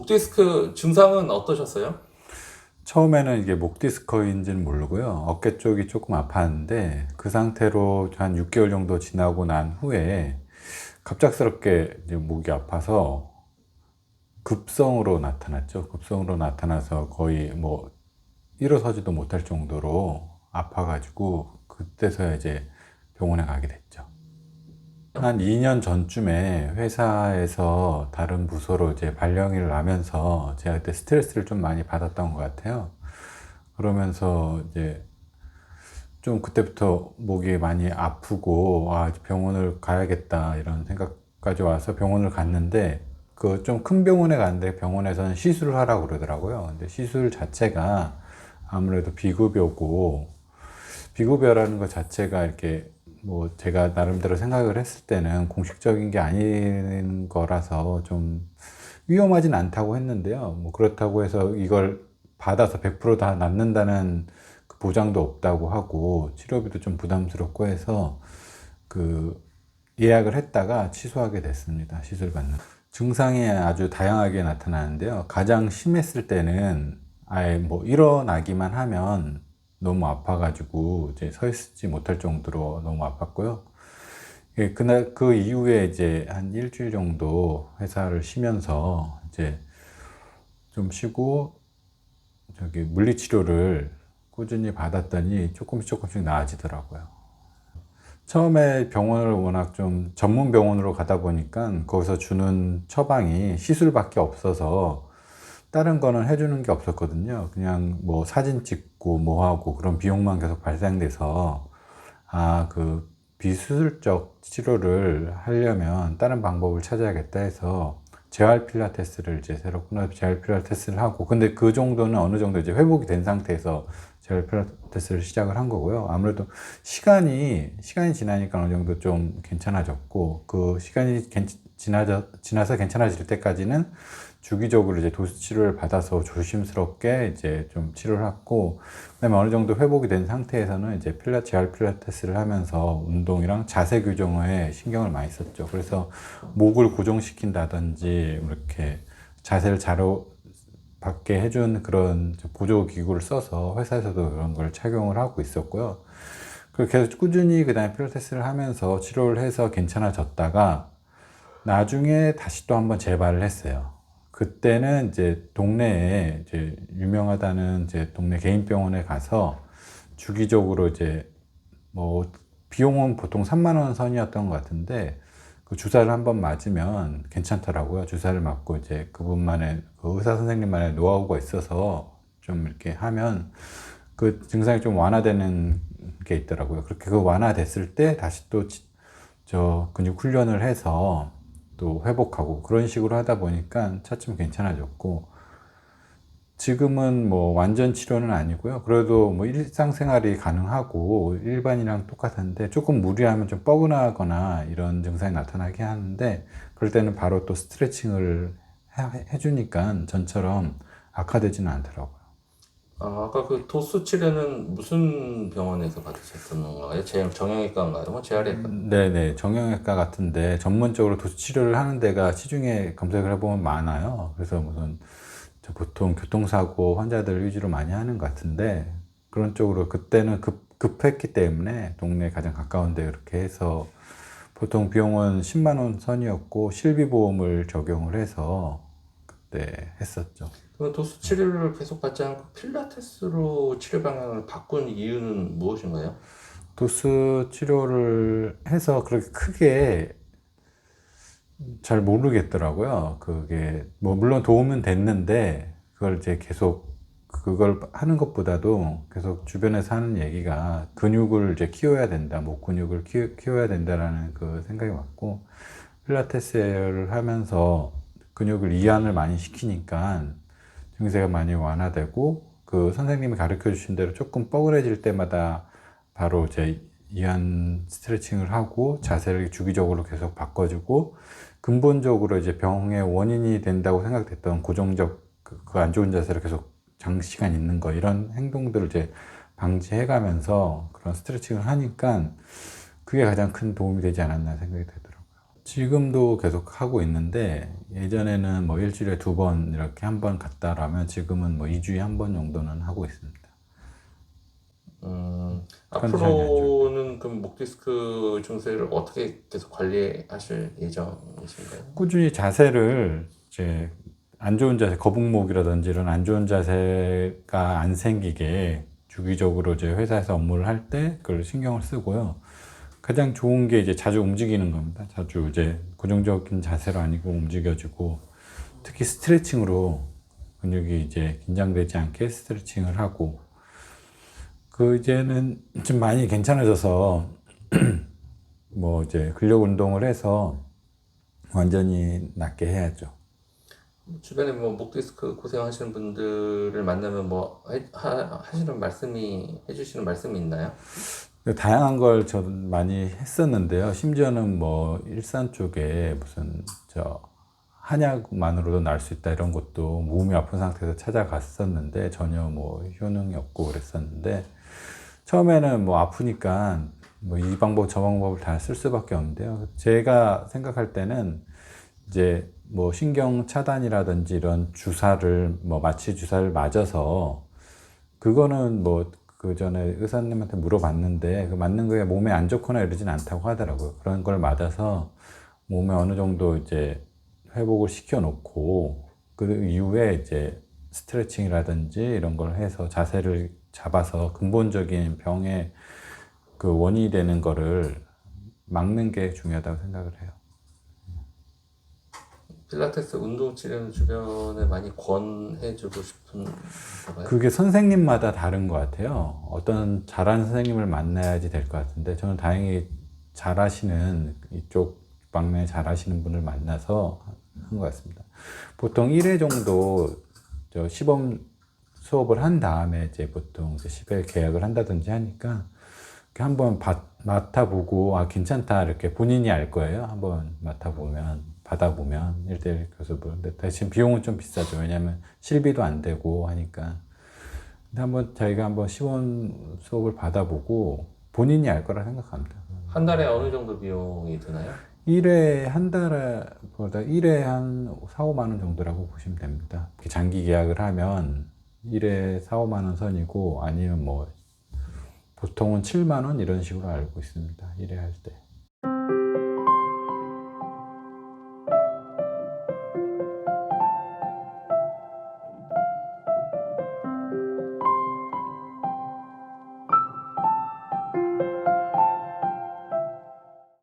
목 디스크 증상은 어떠셨어요? 처음에는 이게 목 디스크인지는 모르고요. 어깨 쪽이 조금 아팠는데 그 상태로 한 6개월 정도 지나고 난 후에 갑작스럽게 이제 목이 아파서 급성으로 나타났죠. 급성으로 나타나서 거의 뭐 일어서지도 못할 정도로 아파가지고 그때서야 이제 병원에 가게 됐죠. 한 2년 전쯤에 회사에서 다른 부서로 이제 발령을 나면서 제가 그때 스트레스를 좀 많이 받았던 것 같아요. 그러면서 이제 좀 그때부터 목이 많이 아프고 병원을 가야겠다 이런 생각까지 와서 병원을 갔는데 그 좀 큰 병원에 갔는데 병원에서는 시술을 하라고 그러더라고요. 근데 시술 자체가 아무래도 비급여고 비급여라는 것 자체가 이렇게 뭐 제가 나름대로 생각을 했을 때는 공식적인 게 아닌 거라서 좀 위험하진 않다고 했는데요. 뭐 그렇다고 해서 이걸 받아서 100%다 낫는다는 그 보장도 없다고 하고 치료비도 좀 부담스럽고 해서 그 예약을 했다가 취소하게 됐습니다. 시술 받는. 증상이 아주 다양하게 나타나는데요. 가장 심했을 때는 아예 뭐 일어나기만 하면 너무 아파가지고 이제 서 있지 못할 정도로 너무 아팠고요. 예, 그날 그 이후에 이제 한 일주일 정도 회사를 쉬면서 이제 좀 쉬고 저기 물리치료를 꾸준히 받았더니 조금씩 나아지더라고요. 처음에 병원을 워낙 좀 전문 병원으로 가다 보니까 거기서 주는 처방이 시술밖에 없어서 다른 거는 해주는 게 없었거든요. 그냥 뭐 사진 찍고 뭐 하고 그런 비용만 계속 발생돼서 그 비수술적 치료를 하려면 다른 방법을 찾아야겠다 해서 재활 필라테스를 이제 새로 끊어서 재활 필라테스를 하고 근데 그 정도는 어느 정도 이제 회복이 된 상태에서 재활 필라테스를 시작을 한 거고요. 아무래도 시간이 지나니까 어느 정도 좀 괜찮아졌고 그 시간이 지나서 괜찮아질 때까지는 주기적으로 이제 도수 치료를 받아서 조심스럽게 이제 좀 치료를 하고 그다음에 어느 정도 회복이 된 상태에서는 이제 재활 필라테스를 하면서 운동이랑 자세 교정에 신경을 많이 썼죠. 그래서 목을 고정시킨다든지 이렇게 자세를 자로 받게 해준 그런 보조 기구를 써서 회사에서도 그런 걸 착용을 하고 있었고요. 그렇게 해서 꾸준히 그 다음에 필라테스를 하면서 치료를 해서 괜찮아졌다가 나중에 다시 또 한번 재발을 했어요. 그때는 이제 동네에 이제 유명하다는 이제 동네 개인 병원에 가서 주기적으로 이제 뭐 비용은 보통 3만 원 선이었던 것 같은데 그 주사를 한번 맞으면 괜찮더라고요. 주사를 맞고 이제 그분만의 그 의사 선생님만의 노하우가 있어서 좀 이렇게 하면 그 증상이 좀 완화되는 게 있더라고요. 그렇게 그 완화됐을 때 다시 또 저 근육 훈련을 해서 또 회복하고 그런 식으로 하다 보니까 차츰 괜찮아졌고 지금은 뭐 완전 치료는 아니고요. 그래도 뭐 일상생활이 가능하고 일반이랑 똑같은데 조금 무리하면 좀 뻐근하거나 이런 증상이 나타나게 하는데 그럴 때는 바로 또 스트레칭을 해주니까 전처럼 악화되지는 않더라고요. 아까 그 도수 치료는 무슨 병원에서 받으셨던 건가요? 정형외과인가요? 뭐 재활외과? 네네. 정형외과 같은데 전문적으로 도수 치료를 하는 데가 시중에 검색을 해보면 많아요. 그래서 무슨 보통 교통사고 환자들 위주로 많이 하는 것 같은데 그런 쪽으로 그때는 급했기 때문에 동네 가장 가까운 데 그렇게 해서 보통 비용은 10만 원 선이었고 실비보험을 적용을 해서 그때 했었죠. 그럼 도수 치료를 계속 받지 않고 필라테스로 치료 방향을 바꾼 이유는 무엇인가요? 도수 치료를 해서 그렇게 크게 잘 모르겠더라고요. 그게 뭐 물론 도움은 됐는데 그걸 이제 계속 그걸 하는 것보다도 계속 주변에서 하는 얘기가 근육을 이제 키워야 된다, 목 근육을 키워야 된다라는 그 생각이 왔고 필라테스를 하면서 근육을 이완을 많이 시키니까 증세가 많이 완화되고 그 선생님이 가르쳐 주신 대로 조금 뻐근해질 때마다 바로 이제 이완 스트레칭을 하고 자세를 주기적으로 계속 바꿔주고 근본적으로 이제 병의 원인이 된다고 생각됐던 고정적 그 안 좋은 자세를 계속 장시간 있는 거 이런 행동들을 이제 방지해 가면서 그런 스트레칭을 하니까 그게 가장 큰 도움이 되지 않았나 생각이 되더라고요. 지금도 계속 하고 있는데 예전에는 뭐 일주일에 2번 이렇게 한 번 갔다라면 지금은 뭐 2주에 한 번 정도는 하고 있습니다. 컨디션이 안 좋을 때. 앞으로는 그럼 목 디스크 증세를 어떻게 계속 관리하실 예정이신가요? 꾸준히 자세를 이제 안 좋은 자세, 거북목이라든지 이런 안 좋은 자세가 안 생기게 주기적으로 이제 회사에서 업무를 할 때 그걸 신경을 쓰고요. 가장 좋은 게 이제 자주 움직이는 겁니다. 자주 이제 고정적인 자세로 아니고 움직여주고 특히 스트레칭으로 근육이 이제 긴장되지 않게 스트레칭을 하고 그 이제는 좀 많이 괜찮아져서 뭐 이제 근력 운동을 해서 완전히 낫게 해야죠. 주변에 뭐 목 디스크 고생하시는 분들을 만나면 뭐 하시는 말씀이 해주시는 말씀이 있나요? 다양한 걸 저도 많이 했었는데요. 심지어는 뭐 일산 쪽에 무슨 저 한약만으로도 날 수 있다 이런 것도 몸이 아픈 상태에서 찾아갔었는데 전혀 뭐 효능이 없고 그랬었는데 처음에는 뭐 아프니까 뭐 이 방법 저 방법을 다 쓸 수밖에 없는데요. 제가 생각할 때는 이제 뭐 신경 차단이라든지 이런 주사를 뭐 마취 주사를 맞아서 그거는 뭐 그 전에 의사님한테 물어봤는데 그 맞는 거에 몸에 안 좋거나 이러진 않다고 하더라고요. 그런 걸 맞아서 몸에 어느 정도 이제 회복을 시켜 놓고 그 이후에 이제 스트레칭이라든지 이런 걸 해서 자세를 잡아서 근본적인 병의 그 원인이 되는 거를 막는 게 중요하다고 생각을 해요. 필라테스 운동 치료는 주변에 많이 권해주고 싶은 건가요? 그게 선생님마다 다른 것 같아요. 어떤 잘하는 선생님을 만나야지 될 것 같은데 저는 다행히 잘하시는 이쪽 방면에 잘하시는 분을 만나서 한 것 같습니다. 보통 1회 정도 저 시범 수업을 한 다음에 이제 보통 10회 계약을 한다든지 하니까 이렇게 한번 맡아보고 아 괜찮다 이렇게 본인이 알 거예요. 한번 맡아보면 받아보면 1대1 교습을. 근데 대신 비용은 좀 비싸죠. 왜냐하면 실비도 안 되고 하니까. 근데 한번 자기가 한번 시범 수업을 받아보고 본인이 알 거라 생각합니다. 한 달에 어느 정도 비용이 드나요? 1회 한 달보다 1회 한 4, 5만 원 정도라고 보시면 됩니다. 장기 계약을 하면 1회 4, 5만 원 선이고 아니면 뭐 보통은 7만 원 이런 식으로 알고 있습니다. 1회 할 때.